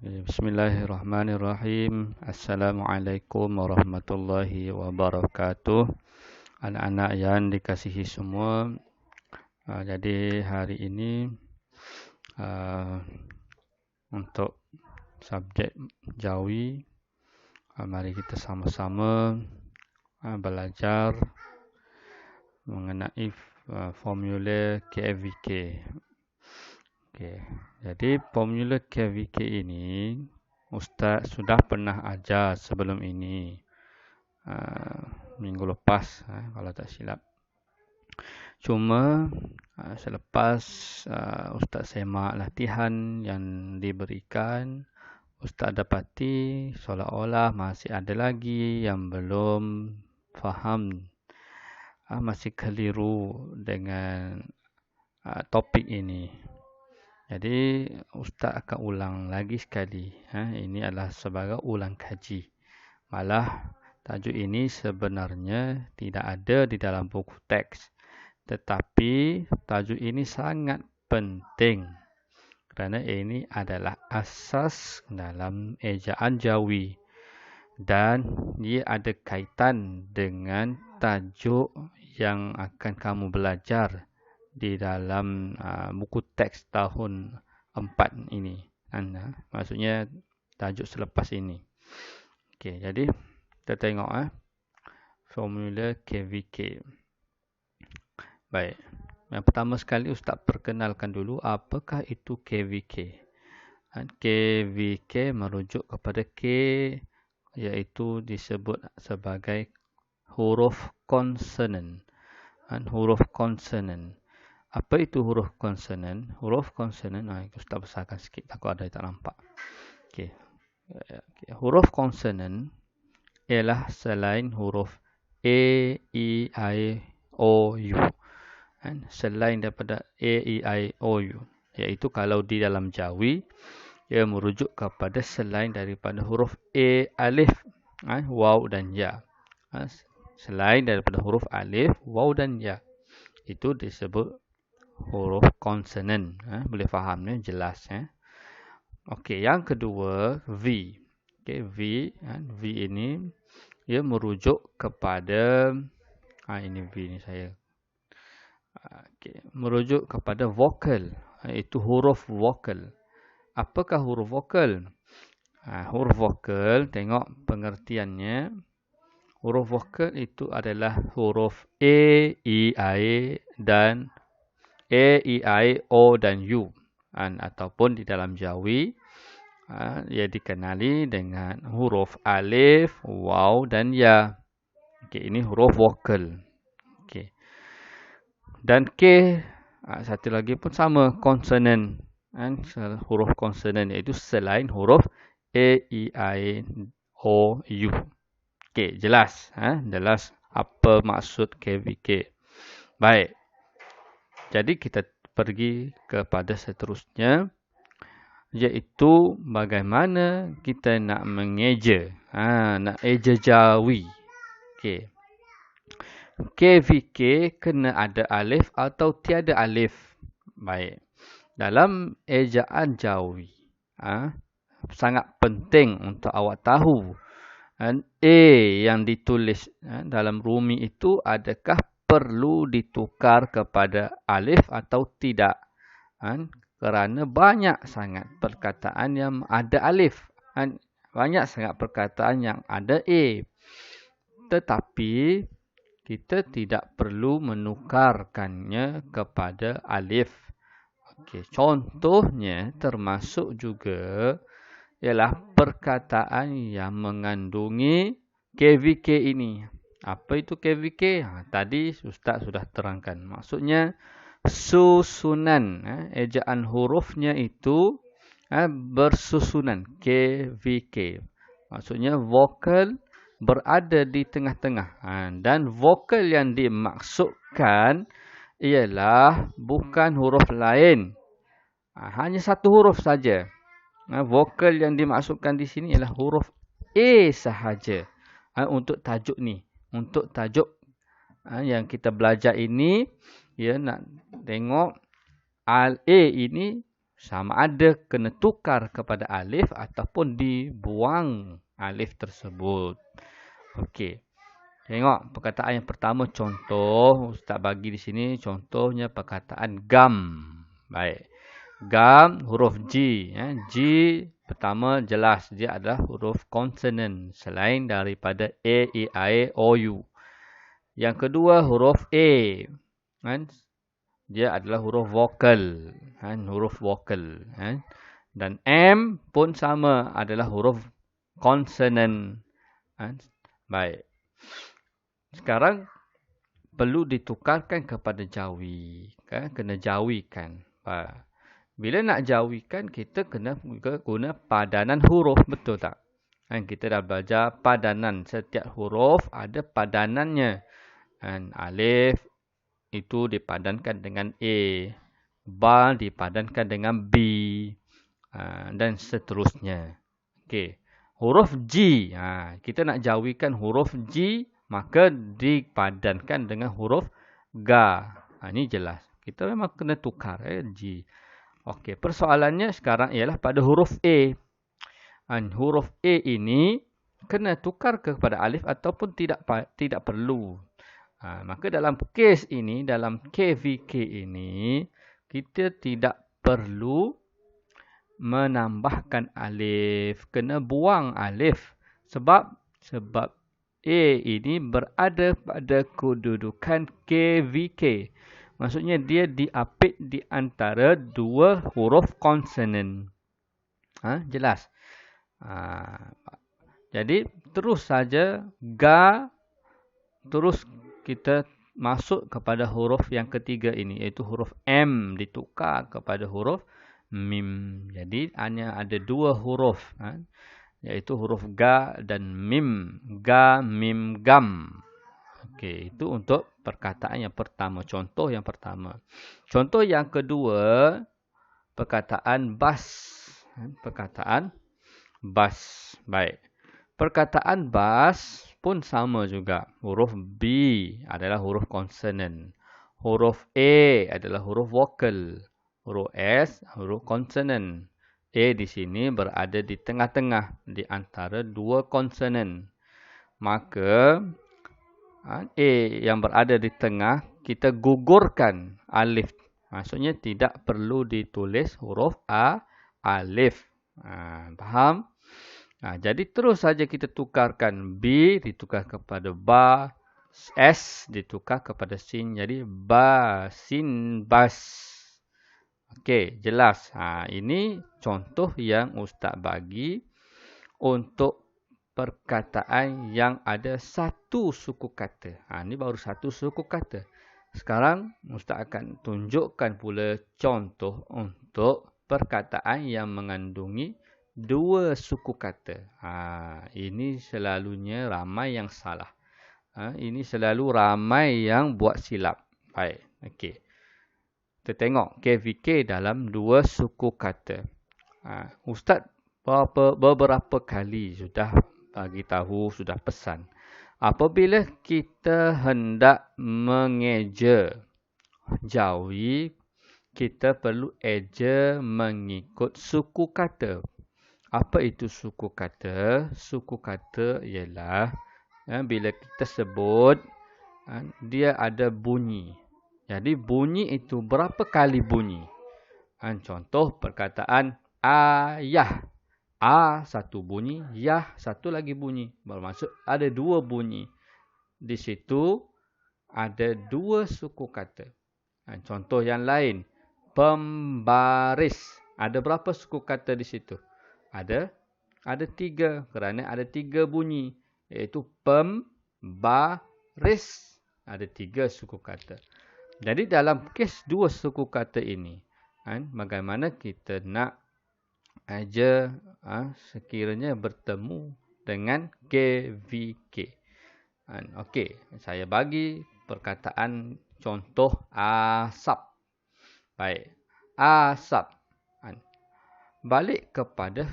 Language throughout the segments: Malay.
Bismillahirrahmanirrahim. Assalamualaikum warahmatullahi wabarakatuh. Anak-anak yang dikasihi semua. Jadi hari ini untuk subjek Jawi, mari kita sama-sama belajar mengenai formula KVK. Jadi formula KVK ini Ustaz sudah pernah ajar sebelum ini, minggu lepas kalau tak silap. Cuma selepas Ustaz semak latihan yang diberikan, Ustaz dapati seolah-olah masih ada lagi yang belum faham, masih keliru dengan topik ini. Jadi Ustaz akan ulang lagi sekali. Ini adalah sebagai ulang kaji. Malah tajuk ini sebenarnya tidak ada di dalam buku teks. Tetapi tajuk ini sangat penting. Kerana ini adalah asas dalam ejaan Jawi. Dan ia ada kaitan dengan tajuk yang akan kamu belajar di dalam buku teks tahun 4 ini. Maksudnya tajuk selepas ini. Okey, jadi kita tengok formula KVK. Baik. Yang pertama sekali Ustaz perkenalkan dulu apakah itu KVK. KVK merujuk kepada K, iaitu disebut sebagai huruf konsonan. Huruf konsonan. Apa itu huruf konsonan? Huruf konsonan, Ustaz besarkan sikit, takut ada yang tak nampak. Okey. Huruf konsonan ialah selain huruf A, E, I, O, U. Selain daripada A, E, I, O, U. Iaitu kalau di dalam Jawi, ia merujuk kepada selain daripada huruf A, alif, waw dan ya. Selain daripada huruf alif, waw dan ya. Itu disebut huruf konsonan. Boleh faham ni, jelas. Okey, yang kedua V. Okey, V ini ia merujuk kepada ini V ni saya. Okey, merujuk kepada vokal, iaitu huruf vokal. Apakah huruf vokal? Huruf vokal, tengok pengertiannya. Huruf vokal itu adalah huruf A, E, I dan A, E, I, O dan U. Ataupun di dalam Jawi, ia dikenali dengan huruf alif, waw dan ya. Okey, ini huruf vokal. Okey. Dan K, satu lagi pun sama, konsonan. Huruf konsonan iaitu selain huruf A, E, I, O, U. Okey, jelas. Jelas apa maksud KVK. Baik. Jadi kita pergi kepada seterusnya, iaitu bagaimana kita nak mengeja. Nak eja Jawi. Okey. KVK kena ada alif atau tiada alif. Baik. Dalam ejaan Jawi, sangat penting untuk awak tahu. A yang ditulis dalam rumi itu adakah perlu ditukar kepada alif atau tidak. Kerana banyak sangat perkataan yang ada alif. Banyak sangat perkataan yang ada A. Tetapi kita tidak perlu menukarkannya kepada alif. Okey, contohnya termasuk juga ialah perkataan yang mengandungi KVK ini. Apa itu KVK? Tadi Ustaz sudah terangkan. Maksudnya susunan, ejaan hurufnya itu bersusunan, KVK. Maksudnya vokal berada di tengah-tengah. Dan vokal yang dimaksudkan ialah bukan huruf lain. Hanya satu huruf saja. Vokal yang dimaksudkan di sini ialah huruf A sahaja. Untuk tajuk ni. Untuk tajuk yang kita belajar ini, nak tengok A ini Sama ada kena tukar kepada alif ataupun dibuang alif tersebut. Okey. Tengok perkataan yang pertama contoh. Ustaz bagi di sini contohnya perkataan gam. Baik. Gam huruf G. G pertama jelas dia adalah huruf konsonan selain daripada A, E, I, O, U. Yang kedua huruf A. Dia adalah huruf vokal. Huruf vokal. Dan M pun sama adalah huruf konsonan. Baik. Sekarang perlu ditukarkan kepada jawi. Kena jawikan. Bila nak jawikan, kita kena guna padanan huruf. Betul tak? Kita dah belajar padanan. Setiap huruf ada padanannya. Alif itu dipadankan dengan A. Ba dipadankan dengan B. Dan seterusnya. Okey. Huruf G. Kita nak jawikan huruf G, maka dipadankan dengan huruf Ga. Ini jelas. Kita memang kena tukar G. Okey. Persoalannya sekarang ialah pada huruf A. Huruf A ini kena tukar kepada alif ataupun tidak perlu. Maka dalam kes ini, dalam KVK ini, kita tidak perlu menambahkan alif. Kena buang alif. Sebab A ini berada pada kedudukan KVK. Maksudnya dia diapit di antara dua huruf konsonan. Jelas? Jadi terus saja Ga terus kita masuk kepada huruf yang ketiga ini, iaitu huruf M ditukar kepada huruf Mim. Jadi hanya ada dua huruf, iaitu huruf Ga dan Mim. Ga, Mim, Gam. Okey, itu untuk perkataan yang pertama. Contoh yang pertama. Contoh yang kedua, perkataan bas. Perkataan bas. Baik. Perkataan bas pun sama juga. Huruf B adalah huruf konsonan. Huruf A adalah huruf vokal. Huruf S huruf konsonan. A di sini berada di tengah-tengah di antara dua konsonan. Maka A yang berada di tengah kita gugurkan alif. Maksudnya tidak perlu ditulis huruf A alif. Faham? Jadi terus saja kita tukarkan B ditukar kepada ba, S ditukar kepada sin. Jadi ba, sin, bas. Okey, jelas. Ini contoh yang Ustaz bagi untuk perkataan yang ada satu suku kata. Ini baru satu suku kata. Sekarang Ustaz akan tunjukkan pula contoh untuk perkataan yang mengandungi dua suku kata. Ini selalunya ramai yang salah. Ini selalu ramai yang buat silap. Baik. Okey. Kita tengok KVK dalam dua suku kata. Ustaz beberapa kali sudah bagi tahu, sudah pesan. Apabila kita hendak mengeja jawi, kita perlu eja mengikut suku kata. Apa itu suku kata? Suku kata ialah bila kita sebut dia ada bunyi. Jadi bunyi itu berapa kali bunyi? Contoh perkataan ayah. A satu bunyi, yah satu lagi bunyi. Bermaksud ada dua bunyi. Di situ ada dua suku kata. Contoh yang lain, pembaris. Ada berapa suku kata di situ? Ada tiga, kerana ada tiga bunyi, iaitu pem, ba, ris. Ada tiga suku kata. Jadi dalam kes dua suku kata ini, bagaimana kita nak aja sekiranya bertemu dengan KVK. Okey, saya bagi perkataan contoh asap. Baik, asap. Balik kepada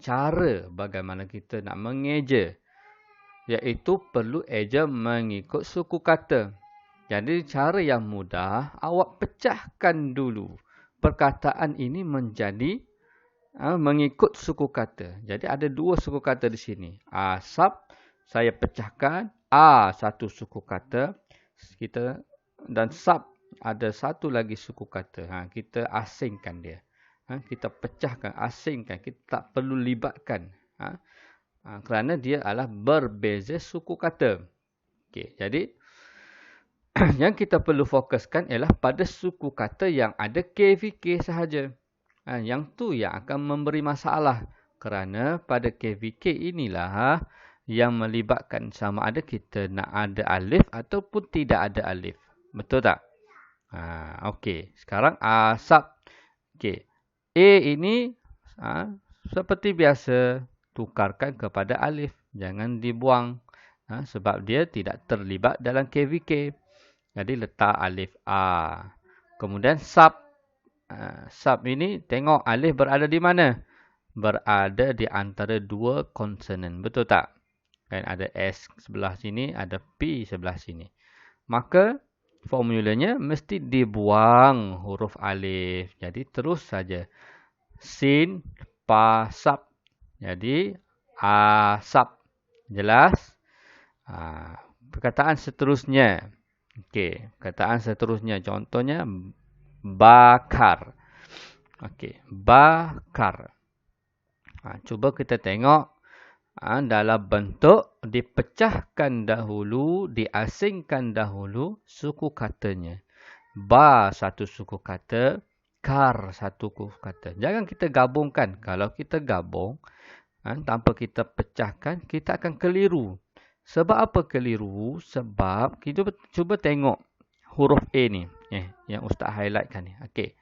cara bagaimana kita nak mengeja, iaitu perlu eja mengikut suku kata. Jadi cara yang mudah, awak pecahkan dulu perkataan ini menjadi mengikut suku kata. Jadi ada dua suku kata di sini. Sab, saya pecahkan. Satu suku kata. Dan sab, ada satu lagi suku kata. Kita asingkan dia. Kita pecahkan, asingkan. Kita tak perlu libatkan. Kerana dia adalah berbeza suku kata. Okay, jadi, yang kita perlu fokuskan ialah pada suku kata yang ada KVK sahaja. Yang tu yang akan memberi masalah. Kerana pada KVK inilah yang melibatkan sama ada kita nak ada alif ataupun tidak ada alif. Betul tak? Okey. Sekarang asap. Okey. A ini seperti biasa tukarkan kepada alif. Jangan dibuang. Sebab dia tidak terlibat dalam KVK. Jadi letak alif A. Kemudian sub. Sub ini tengok alif berada di mana? Berada di antara dua konsonan. Betul tak? Kan ada S sebelah sini, ada P sebelah sini. Maka formulanya mesti dibuang huruf alif. Jadi terus saja. Sin, pa, sab. Jadi asap. Jelas? Perkataan seterusnya. Okey, perkataan seterusnya. Contohnya bakar. Okey, bakar. Cuba kita tengok dalam bentuk dipecahkan dahulu, diasingkan dahulu suku katanya. Ba satu suku kata, kar satu suku kata. Jangan kita gabungkan. Kalau kita gabung, tanpa kita pecahkan, kita akan keliru. Sebab apa keliru? Sebab kita cuba tengok huruf A ni. Yang Ustaz highlightkan ni. Okey.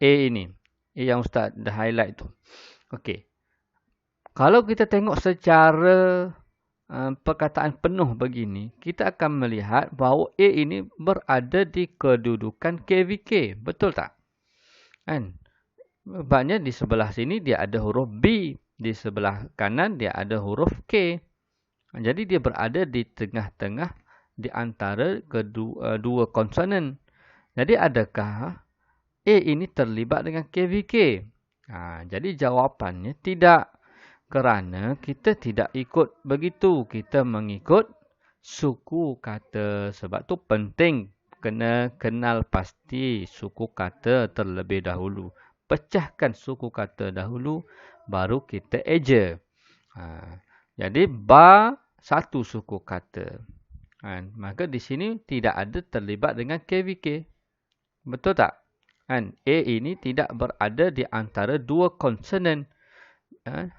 A ini. A yang Ustaz dah highlight tu. Okey. Kalau kita tengok secara perkataan penuh begini, kita akan melihat bahawa A ini berada di kedudukan KVK. Betul tak? Kan? Sebabnya di sebelah sini dia ada huruf B. Di sebelah kanan dia ada huruf K. Jadi dia berada di tengah-tengah di antara dua konsonan. Jadi adakah A ini terlibat dengan KVK? Jadi jawapannya tidak. Kerana kita tidak ikut begitu. Kita mengikut suku kata. Sebab tu penting kena kenal pasti suku kata terlebih dahulu. Pecahkan suku kata dahulu, baru kita eja. Jadi ba satu suku kata. Maka di sini tidak ada terlibat dengan KVK. Betul tak? A ini tidak berada di antara dua konsonan.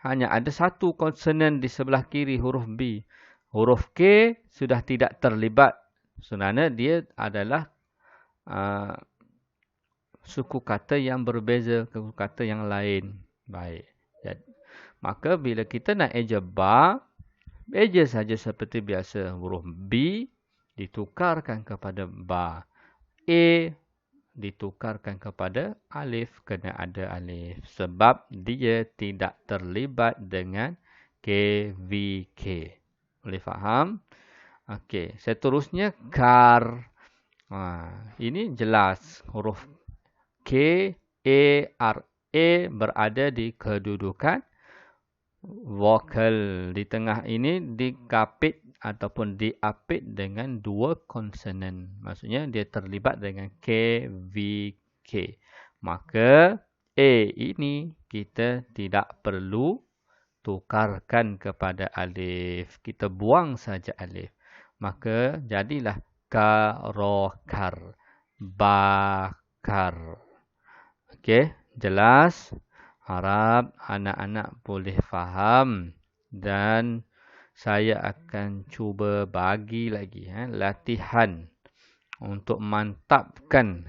Hanya ada satu konsonan di sebelah kiri huruf B. Huruf K sudah tidak terlibat. Sebenarnya dia adalah suku kata yang berbeza, suku kata yang lain. Baik. Jadi, maka bila kita nak eja ba, eja saja seperti biasa. Huruf B ditukarkan kepada ba. A ditukarkan kepada alif, kena ada alif. Sebab dia tidak terlibat dengan KVK. Boleh faham? Okey, seterusnya kar. Ini jelas. Huruf K, A, R, A berada di kedudukan vokal. Di tengah ini dikapit ataupun diapit dengan dua konsonan. Maksudnya dia terlibat dengan KVK. Maka A ini kita tidak perlu tukarkan kepada alif. Kita buang saja alif. Maka jadilah karokar. Bakar. Okey, jelas? Harap anak-anak boleh faham. Dan saya akan cuba bagi lagi latihan untuk mantapkan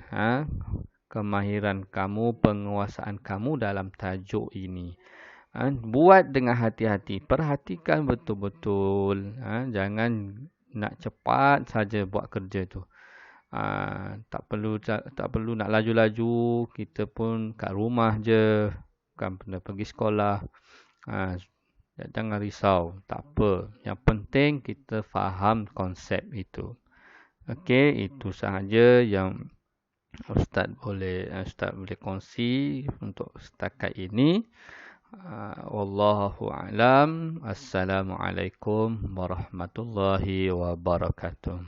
kemahiran kamu, penguasaan kamu dalam tajuk ini. Buat dengan hati-hati. Perhatikan betul-betul. Jangan nak cepat saja buat kerja tu. Tak perlu nak laju-laju. Kita pun kat rumah je. Bukan pernah pergi sekolah. Jangan risau, tak apa. Yang penting kita faham konsep itu. Okey, itu sahaja yang Ustaz boleh kongsi untuk setakat ini. Wallahu a'lam. Assalamualaikum warahmatullahi wabarakatuh.